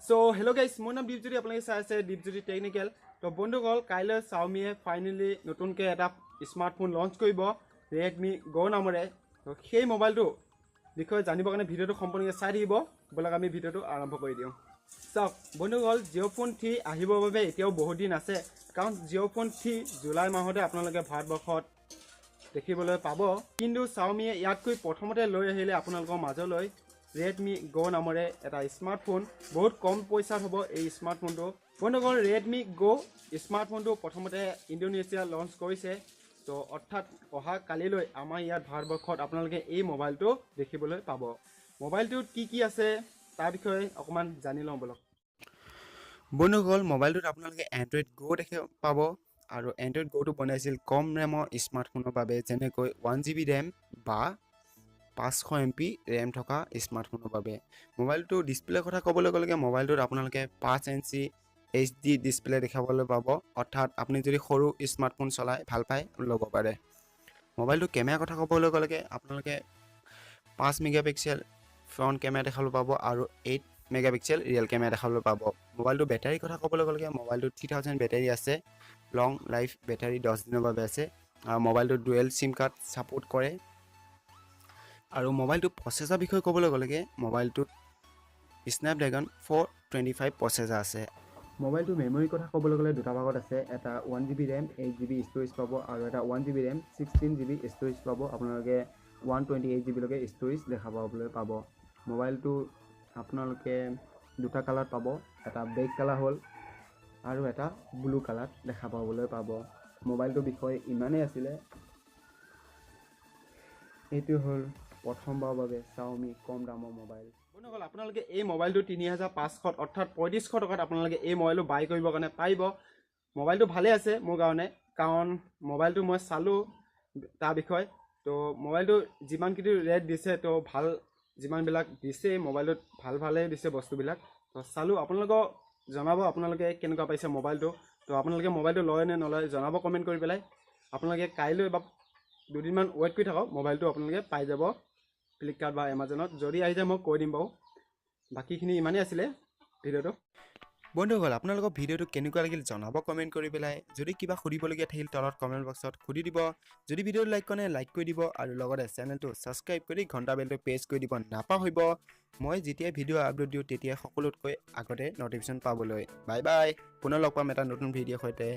So hello guys, মোৰ নাম DipJyoti আপোনালোকে চাই আছে DipJyoti Technical। তো বন্ধুসকল কাইলৈ Xiaomi ফাইনালি নতুনকৈ এটা স্মাৰ্টফোন লঞ্চ কৰিব Redmi Go নামেৰে। তো সেই মোবাইলটো বিষয়ে জানিবৰ কাৰণে ভিডিঅ'টো সম্পূৰ্ণকৈ চাই দিব। বলক আমি ভিডিঅ'টো আৰম্ভ কৰি দিওঁ। চাওক বন্ধুসকল জিঅ' ফোন 3 আহিবৰ বাবে এতিয়াও বহুত দিন আছে, কাৰণ জিঅ' ফোন 3 জুলাই মাহতে আপোনালোকে ভাৰতবৰ্ষত দেখিবলৈ পাব। কিন্তু Xiaomi ইয়াতকৈ প্ৰথমতে লৈ আহিলে আপোনালোকৰ মাজলৈ Redmi Go নামেৰে এটা স্মাৰ্টফোন। বহুত কম পইচাত হ'ব এই স্মাৰ্টফোনটো। বন্ধুসকল Redmi Go স্মাৰ্টফোনটো প্ৰথমতে ইণ্ডোনেছিয়া লঞ্চ কৰিছে। তো অৰ্থাৎ অহা কালিলৈ আমাৰ ইয়াত ভাৰতবৰ্ষত আপোনালোকে এই মোবাইলটো দেখিবলৈ পাব। মোবাইলটোত কি আছে তাৰ বিষয়ে অকণমান জানি লওঁ বলক। বন্ধুসকল মোবাইলটোত আপোনালোকে এণ্ড্ৰইড Go দেখি পাব, আৰু এণ্ড্ৰইড Goটো বনাইছিল কম ৰেমৰ স্মাৰ্টফোনৰ বাবে, যেনেকৈ 1GB ৰেম বা 500 MB ৰেম থকা স্মাৰ্টফোনৰ বাবে। মোবাইলটো ডিছপ্লেৰ কথা ক'বলৈ গ'লে মোবাইলটোত আপোনালোকে 5 ইঞ্চি HD ডিছপ্লে দেখাবলৈ পাব, অৰ্থাৎ আপুনি যদি সৰু স্মাৰ্টফোন চলাই ভাল পায় ল'ব পাৰে। মোবাইলটো কেমেৰাৰ কথা ক'বলৈ গ'লে আপোনালোকে 5 মেগাপিক্সেল ফ্ৰণ্ট কেমেৰা দেখাবলৈ পাব আৰু 8 মেগাপিক্সেল ৰিয়েল কেমেৰা দেখাবলৈ পাব। মোবাইলটো বেটাৰীৰ কথা ক'বলৈ গ'লে মোবাইলটো 3000 বেটাৰী আছে, লং লাইফ বেটাৰী 10 দিনৰ বাবে আছে, আৰু মোবাইলটো ডুৱেল চিম কাৰ্ড ছাপোৰ্ট কৰে। আৰু মোবাইলটো প্ৰচেছৰ বিষয়ে ক'বলৈ গ'লে মোবাইলটোত স্নেপড্ৰেগন 425 প্ৰচেছৰ আছে। মোবাইলটো মেমৰিৰ কথা ক'বলৈ গ'লে দুটা ভাগত আছে, এটা 1GB ৰেম 8GB ষ্ট'ৰেজ পাব, আৰু এটা 1GB ৰেম 16GB ষ্ট'ৰেজ পাব। আপোনালোকে 128GB লৈকে ষ্ট'ৰেজ দেখা পাবলৈ পাব। মোবাইলটো আপোনালোকে দুটা কালাৰত পাব, এটা ব্লেক কালাৰ হ'ল আৰু এটা ব্লু কালাৰত দেখা পাবলৈ পাব। মোবাইলটোৰ বিষয়ে ইমানেই আছিলে। এইটো হ'ল প্ৰথমবাৰৰ বাবে Xiaomi কম দামৰ মোবাইল। বন্ধুসকল আপোনালোকে এই মোবাইলটো 3500 অৰ্থাৎ 3500 টকাত আপোনালোকে এই মোবাইলটো বাই কৰিবৰ কাৰণে পাৰিব। মোবাইলটো ভালে আছে মোৰ কাৰণে, কাৰণ মোবাইলটো মই চালোঁ তাৰ বিষয়ে। তো মোবাইলটো যিমানখিনি ৰেট দিছে তো ভাল, যিমানবিলাক দিছে মোবাইলটোত ভালেই দিছে বস্তুবিলাক। তো চালোঁ, আপোনালোকক জনাব আপোনালোকে কেনেকুৱা পাইছে মোবাইলটো। তো আপোনালোকে মোবাইলটো লয় নে নলয় জনাব কমেণ্ট কৰি পেলাই। আপোনালোকে কাইলৈ বা দুদিনমান ৱেইট কৰি থাকক, মোবাইলটো আপোনালোকে পাই যাব ফ্লিপকাৰ্ট বা এমাজনত। যদি আহি যায় মই কৈ দিম বাৰু। বাকীখিনি ইমানেই আছিলে ভিডিঅ'টো। বন্ধুসকল আপোনালোকৰ ভিডিঅ'টো কেনেকুৱা লাগিল জনাব কমেণ্ট কৰি পেলাই। যদি কিবা সুধিবলগীয়া থাকিল তলত কমেণ্ট বক্সত সুধি দিব। যদি ভিডিঅ'টো লাইক কৰে লাইক কৰি দিব, আৰু লগতে চেনেলটো ছাবস্ক্ৰাইব কৰি ঘণ্টা বেলটো প্ৰেছ কৰি দিব নাপাহৰিব। মই যেতিয়াই ভিডিঅ' আপলোড দিওঁ তেতিয়াই সকলোতকৈ আগতে ন'টিফিকেশ্যন পাবলৈ। বাই বাই, পুনৰ লগ পাম এটা নতুন ভিডিঅ'ৰ সৈতে।